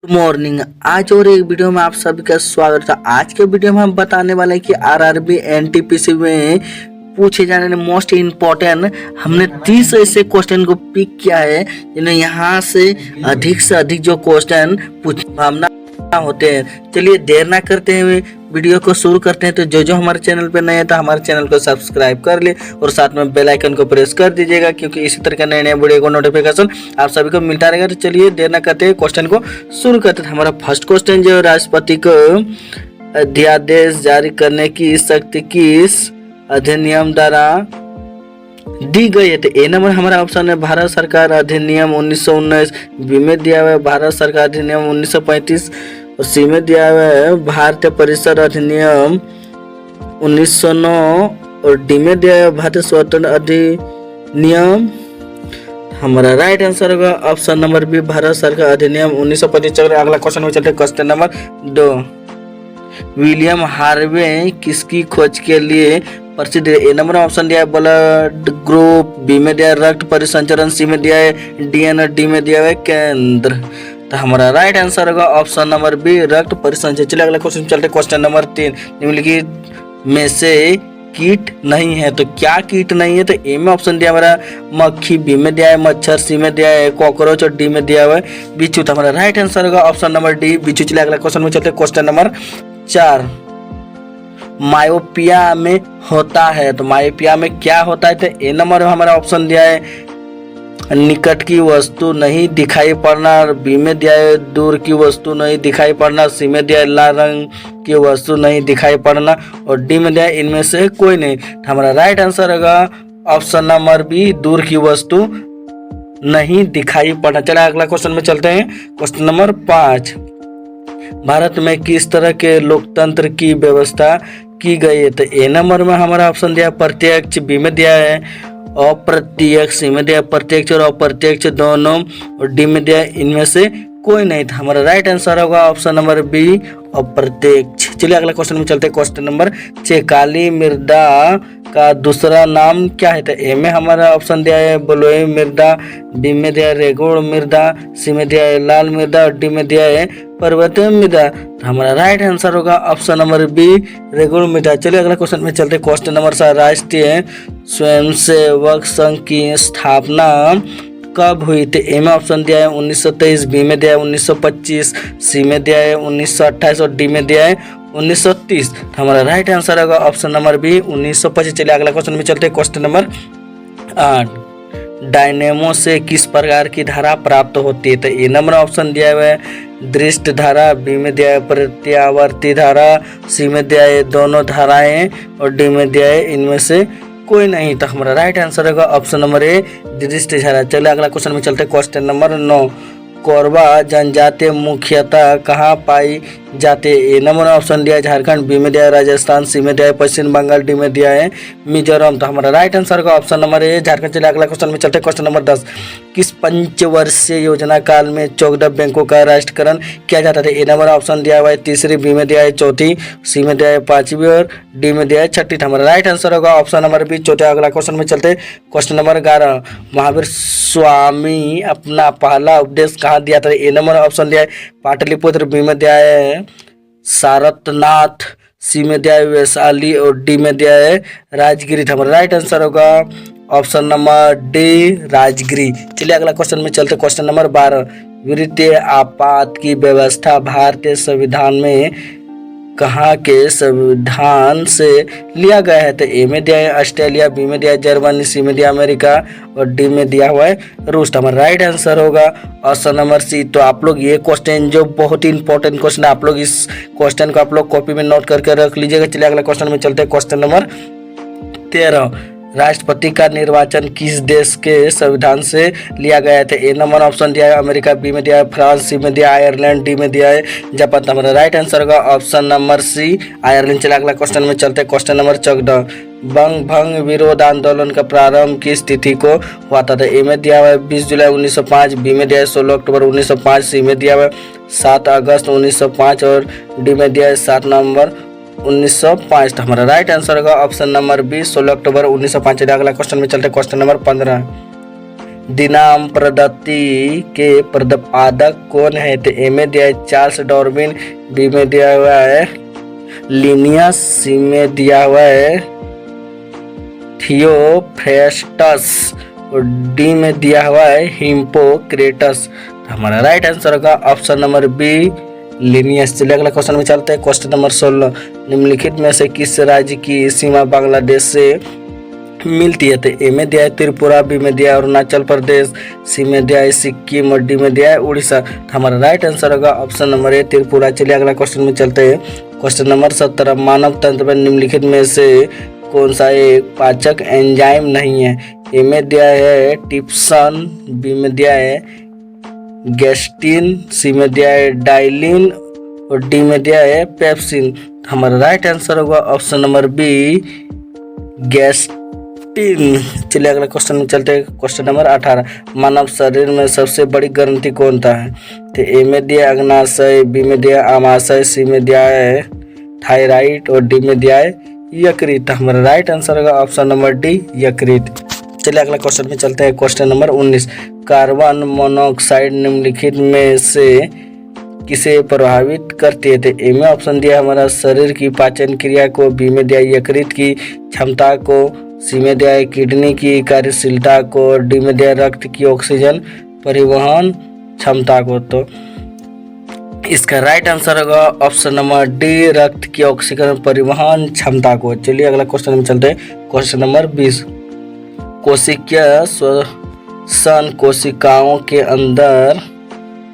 Good morning. आज और एक वीडियो में आप सभी का स्वागत है। आज के वीडियो में हम बताने वाले हैं कि आरआरबी एनटीपीसी में पूछे जाने वाले मोस्ट इम्पोर्टेंट हमने 30 ऐसे क्वेश्चन को पिक किया है जिन्हें यहाँ से अधिक जो क्वेश्चन पूछना होते हैं। चलिए देर ना करते हुए वीडियो को शुरू करते हैं। तो जो हमारे चैनल पे नए हैं तो हमारे चैनल को सब्सक्राइब कर ले और साथ में बेल आइकन को प्रेस कर दीजिएगा, क्योंकि इसी तरह का नए वीडियो को नोटिफिकेशन आप सभी को मिलता रहेगा। तो चलिए देर ना करते हुए क्वेश्चन को शुरू करते हैं। हमारा फर्स्ट क्वेश्चन जो राष्ट्रपति को अध्यादेश जारी करने की शक्ति किस अधिनियम द्वारा दी गई है? तो ए नंबर हमारा ऑप्शन है भारत सरकार अधिनियम 1919, बी में दिया हुआ है भारत सरकार अधिनियम 1935 और सी में दिया हुआ है भारतीय परिषद अधिनियम 1909 और डी में दिया हुआ है भारतीय स्वतंत्र अधिनियम। हमारा राइट आंसर होगा ऑप्शन नंबर बी भारत सरकार अधिनियम 1935। अगला क्वेश्चन में चलते हैं। क्वेश्चन नंबर 2, विलियम हार्वे किसकी खोज के लिए प्रसिद्ध है? ए नंबर ऑप्शन दिया है ब्लड ग्रुप, बी में दिया है रक्त परिसंचरण, सी में दिया है डीएनए, डी में दिया है केंद्र। तो हमारा राइट आंसर होगा ऑप्शन नंबर बी रक्त परिसंचरण। चलिए अगला क्वेश्चन चलते। क्वेश्चन नंबर 3, निम्नलिखित में से कीट नहीं है तो क्या कीट नहीं है? तो ए में ऑप्शन दिया हमारा मक्खी, बी में दिया है मच्छर, सी में दिया है कॉकरोच और डी में दिया हुआ है बिच्छू। तो हमारा राइट आंसर होगा ऑप्शन नंबर डी बिच्छू। चलिए अगला क्वेश्चन में चलते। क्वेश्चन नंबर 4, मायोपिया में होता है तो मायोपिया में क्या होता है? तो ए नंबर हमारा ऑप्शन दिया है निकट की वस्तु नहीं दिखाई पड़ना, बी में दिया है दूर की वस्तु नहीं दिखाई पड़ना, सी में दिया है लाल रंग की वस्तु नहीं दिखाई पड़ना और डी में दिया है इनमें से कोई नहीं। तो हमारा राइट आंसर होगा ऑप्शन नंबर बी दूर की वस्तु नहीं दिखाई पड़ना। चलिए अगला क्वेश्चन में चलते हैं। क्वेश्चन नंबर 5, भारत में किस तरह के लोकतंत्र की व्यवस्था की गई है? तो ए नंबर में हमारा ऑप्शन दिया प्रत्यक्ष, बी में दिया है अप्रत्यक्ष, सी में दिया प्रत्यक्ष और अप्रत्यक्ष दोनों और डी में दिया इनमें से कोई नहीं था। हमारा राइट आंसर होगा ऑप्शन नंबर बी अप्रत्यक्ष। चलिए अगला क्वेश्चन में चलते हैं। क्वेश्चन नंबर 6, काली मृदा का दूसरा नाम क्या है? तो ए में हमारा ऑप्शन दिया है बलुई मृदा, बी में दिया है रेगुड़ मृदा, सी में दिया है लाल मृदा और डी में दिया है पर्वतीय मृदा। तो हमारा राइट आंसर होगा ऑप्शन नंबर बी रेगुड़ मृदा। चलिए अगला क्वेश्चन में चलते। क्वेश्चन नंबर 7, राष्ट्रीय स्वयंसेवक संघ की स्थापना कब हुई? तो ए में ऑप्शन दिया है 1923, बी में दिया है 1925, सी में दिया है 1928 और डी में दिया है 1930। तो हमारा राइट आंसर होगा ऑप्शन नंबर बी 1925। चलिए अगला क्वेश्चन में चलते हैं। क्वेश्चन नंबर 8, डायनेमो से किस प्रकार की धारा प्राप्त होती है? तो ए नंबर ऑप्शन दिया हुआ है दृष्ट धारा, बी में दिया है प्रत्यावर्ती धारा, सी में दिया है दोनों धाराएं और डी में दिया है इनमें से कोई नहीं। तो हमारा राइट आंसर होगा ऑप्शन नंबर ए दृष्ट धारा। चलिए अगला क्वेश्चन में चलते हैं। क्वेश्चन नंबर 9, कोरबा जनजाति मुख्यतः कहाँ पाई जाते? ए नंबर ऑप्शन दिया है झारखंड, बी में दिया है राजस्थान, सी में दिया है पश्चिम बंगाल, डी में दिया है मिजोरम। तो हमारा राइट आंसर का ऑप्शन नंबर ए झारखंड। चलिए अगला क्वेश्चन में चलते हैं। क्वेश्चन नंबर 10, किस पंचवर्षीय योजना काल में 14 बैंकों का राष्ट्रीयकरण किया जाता था? ए नंबर ऑप्शन दिया हुआ है तीसरी, बी में दिया है चौथी, सी में दिया है पांचवी और डी में दिया है छठी। हमारा राइट आंसर होगा ऑप्शन नंबर बी चौथा। अगला क्वेश्चन में चलते हैं। क्वेश्चन नंबर 11, महावीर स्वामी अपना पहला उपदेश कहाँ दिया था? ए नंबर ऑप्शन दिया है पाटलिपुत्र, बी में दिया है सारनाथ, सी में दिया है वैशाली और डी में दिया है राजगिरी। हमारा राइट आंसर होगा ऑप्शन नंबर डी राजगिरी। चलिए अगला क्वेश्चन में चलते। क्वेश्चन नंबर 12, वित्तीय आपात की व्यवस्था भारतीय संविधान में कहाँ के संविधान से लिया गया है? तो ए में दिया है ऑस्ट्रेलिया, बी में दिया है जर्मनी, सी में दिया अमेरिका और डी में दिया हुआ है रूस। हमारा राइट आंसर होगा ऑप्शन नंबर सी। तो आप लोग ये क्वेश्चन जो बहुत ही इंपॉर्टेंट क्वेश्चन है, आप लोग इस क्वेश्चन को आप लोग कॉपी में नोट करके रख लीजिएगा। चलिए अगला क्वेश्चन में चलते हैं। क्वेश्चन नंबर 13, राष्ट्रपति का निर्वाचन किस देश के संविधान से लिया गया था? ए नंबर ऑप्शन दिया है अमेरिका, बी में दिया है फ्रांस, सी में दिया है आयरलैंड, डी में दिया है जापान। हमारा राइट आंसर होगा ऑप्शन नंबर सी आयरलैंड। चलिए अगला क्वेश्चन में चलते हैं। क्वेश्चन नंबर 14, बंग भंग विरोध आंदोलन का प्रारंभ किस तिथि को हुआ था? ए में दिया हुआ है 20 जुलाई 1905, बी में दिया है 16 अक्टूबर 1905, सी में दिया हुआ है 7 अगस्त 1905 और डी में दिया है 7 नवंबर 1905। तो हमारा राइट आंसर होगा ऑप्शन नंबर बी 16 अक्टूबर 1905। अगला क्वेश्चन में चलते हैं। क्वेश्चन नंबर 15, दिनाम प्रदत्ति के प्रतिपादक कौन है? तो ए में दिया है चार्ल्स डार्विन, बी में दिया हुआ है लिनियस, सी में दिया हुआ है थियोफ्रेस्टस और डी में दिया हुआ है हिप्पोक्रेटस। हमारा राइट आंसर होगा ऑप्शन नंबर बी लिनियस। चलिए अगला क्वेश्चन में चलते हैं। क्वेश्चन नंबर 16, निम्नलिखित में से किस राज्य की सीमा बांग्लादेश से मिलती है? तो ए में दिया है त्रिपुरा, बी में दिया है अरुणाचल प्रदेश, सी में दिया है सिक्किम और डी में दिया है उड़ीसा। तो हमारा राइट आंसर होगा ऑप्शन नंबर ए त्रिपुरा। चलिए अगला क्वेश्चन में चलते हैं। क्वेश्चन नंबर 17, मानव तंत्र में निम्नलिखित में से कौन सा एक पाचक एंजाइम नहीं है? ए में दिया है टिप्सन, बी में दिया है गैस्टिन, सी में दिया है डाइलिन और डी में दिया है पेप्सिन। हमारा राइट आंसर होगा ऑप्शन नंबर बी गैस्टिन। चलिए अगला क्वेश्चन में चलते हैं। क्वेश्चन नंबर 18, मानव शरीर में सबसे बड़ी ग्रंथि कौन सा है? तो ए में दिया अग्नाशय, बी में दिया आमाशय, सी में दिया है थायराइड और डी में दिया है यकृत। हमारा राइट आंसर होगा ऑप्शन नंबर डी यकृत। चलिए अगला क्वेश्चन में चलते हैं। क्वेश्चन नंबर 19, कार्बन मोनोऑक्साइड निम्नलिखित में से किसे प्रभावित करती है? तो ए में ऑप्शन दिया हमारा शरीर की पाचन क्रिया को, बी में दिया यकृत की क्षमता को, सी में दिया है किडनी की कार्यशीलता को और डी में दिया रक्त की ऑक्सीजन परिवहन क्षमता को। तो इसका राइट आंसर होगा ऑप्शन नंबर डी रक्त की ऑक्सीजन परिवहन क्षमता को। चलिए अगला क्वेश्चन में चलते हैं। क्वेश्चन नंबर 20, कोशिकीय श्वसन कोशिकाओं के अंदर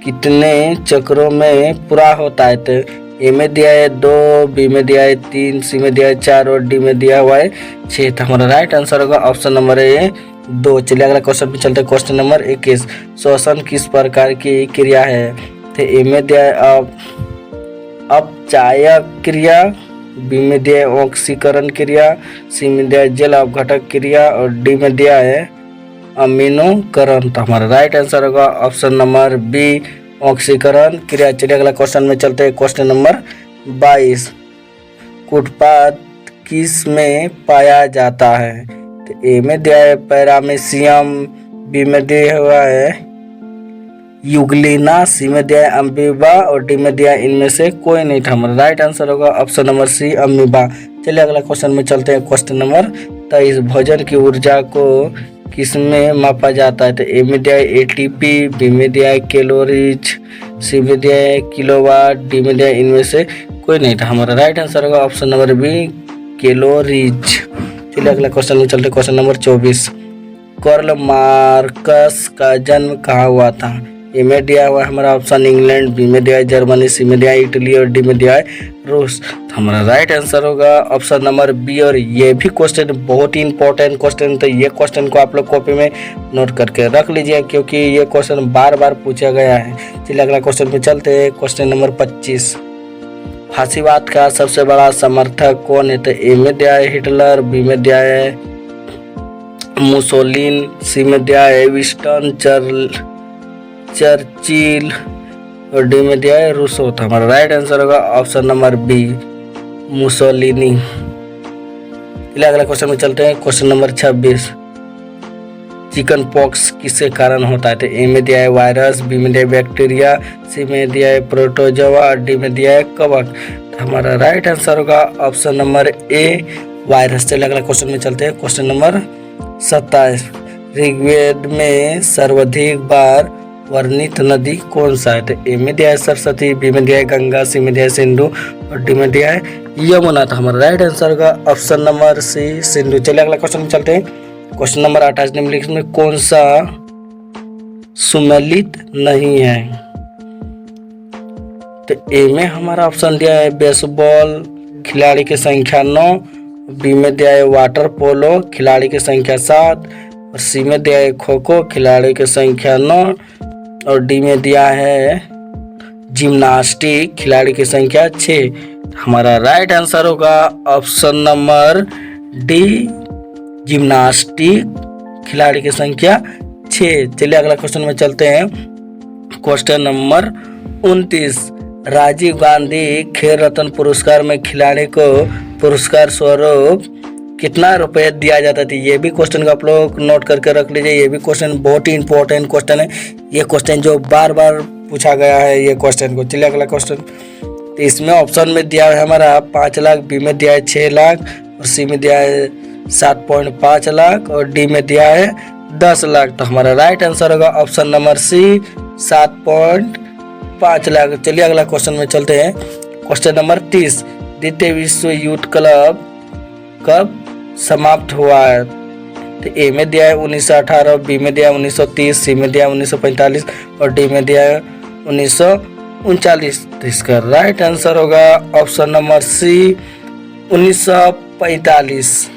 कितने चक्रों में पूरा होता है? तो ए में दिया है 2, बी में दिया है 3, सी में दिया है 4 और डी में दिया हुआ है 6। तो हमारा राइट आंसर होगा ऑप्शन नंबर ए 2। चलिए अगला क्वेश्चन पे चलते हैं। क्वेश्चन नंबर 21, श्वसन किस प्रकार की क्रिया है? तो ए में दिया है अपचायक क्रिया, बी में दिया है ऑक्सीकरण क्रिया, सी में दिया है जल अपघटक क्रिया और डी में दिया है अमीनोकरण। तो हमारा राइट आंसर होगा ऑप्शन नंबर बी ऑक्सीकरण क्रिया। चलिए अगला क्वेश्चन में चलते हैं। क्वेश्चन नंबर 22, कुटपाद किस में पाया जाता है? तो ए में दिया है पैरामीशियम, बी में दिया हुआ है यूग्लिना, सी में दिया है अमीबा और डी में दिया है इनमें से कोई नहीं था। हमारा राइट आंसर होगा ऑप्शन नंबर सी अमीबा। चलिए अगला क्वेश्चन में चलते हैं। क्वेश्चन नंबर 23, भोजन की ऊर्जा को किस में मापा जाता है? तो ए में दिया है एटीपी, बी में दिया है कैलोरीज, सी में दिया है किलोवाट, डी में दिया है इनमें से कोई नहीं था। हमारा राइट आंसर होगा ऑप्शन नंबर बी कैलोरीज। चलिए अगला क्वेश्चन में चलते हैं। क्वेश्चन नंबर 24, कार्ल मार्क्स का जन्म कहाँ हुआ था? ए में दिया हुआ है हमारा ऑप्शन इंग्लैंड, बी में दिया है जर्मनी, सी में दिया है इटली और डी में दिया है रूस। तो हमारा राइट आंसर होगा ऑप्शन नंबर बी। और ये भी क्वेश्चन बहुत ही इंपॉर्टेंट क्वेश्चन, तो ये क्वेश्चन को आप लोग कॉपी में नोट करके रख लीजिए क्योंकि ये क्वेश्चन बार बार पूछा गया है। चलिए अगला क्वेश्चन पे चलते हैं। क्वेश्चन नंबर 25, फांसीवाद का सबसे बड़ा समर्थक कौन है? तो ए में दिया है हिटलर, बी में दिया है मुसोलिन, सी में दिया है विंस्टन चर्चिल और डी में दिया है रूसो। तो हमारा राइट आंसर होगा ऑप्शन नंबर बी मुसोलिनी। चलिए अगला क्वेश्चन में चलते हैं। क्वेश्चन नंबर 26, चिकन पॉक्स किसके कारण होता है? तो ए में दिया है वायरस, बी में दिया है बैक्टीरिया, सी में दिया है प्रोटोजोआ और डी में दिया है कवक। तो हमारा राइट आंसर होगा ऑप्शन नंबर ए वायरस। चलिए अगला क्वेश्चन में चलते हैं। क्वेश्चन नंबर 27, ऋग्वेद में सर्वाधिक बार वर्णित नदी कौन सा है? तो ए में दिया है सरस्वती, बी में दिया है गंगा, सी में दिया है सिंधु और डी में दिया है यमुना। तो हमारा राइट आंसर का ऑप्शन नंबर सी सिंधु। चलिए अगला क्वेश्चन में चलते हैं। क्वेश्चन नंबर 28, निम्नलिखित में कौन सा सुमेलित नहीं है? तो ए में हमारा ऑप्शन दिया है बेसबॉल, खिलाड़ी की संख्या 9, बी में दिया है वाटर पोलो, खिलाड़ी की संख्या 7 और सी में दिया है खो खो, खिलाड़ी की संख्या 9 और डी में दिया है जिम्नास्टिक, खिलाड़ी की संख्या 6। हमारा राइट आंसर होगा ऑप्शन नंबर डी जिम्नास्टिक, खिलाड़ी की संख्या 6। चलिए अगला क्वेश्चन में चलते हैं। क्वेश्चन नंबर 29, राजीव गांधी खेल रत्न पुरस्कार में खिलाड़ी को पुरस्कार स्वरूप कितना रुपये दिया जाता था, ये भी क्वेश्चन को आप लोग नोट करके रख लीजिए। ये भी क्वेश्चन बहुत ही इंपॉर्टेंट क्वेश्चन है, ये क्वेश्चन जो बार बार पूछा गया है ये क्वेश्चन को। चलिए अगला क्वेश्चन, तो इसमें ऑप्शन में दिया है हमारा 5 लाख, बी में दिया है 6 लाख और सी में दिया है 7.5 लाख और डी में दिया है 10 लाख। तो हमारा राइट आंसर होगा ऑप्शन नंबर सी 7.5 लाख। चलिए अगला क्वेश्चन में चलते हैं। क्वेश्चन नंबर 30, द्वितीय विश्व युद्ध क्लब कब समाप्त हुआ है? तो ए में दिया है 1918, बी में दिया है 1930, सी में दिया है 1945 और डी में दिया है 1939। तो इसका राइट आंसर होगा ऑप्शन नंबर सी 1945।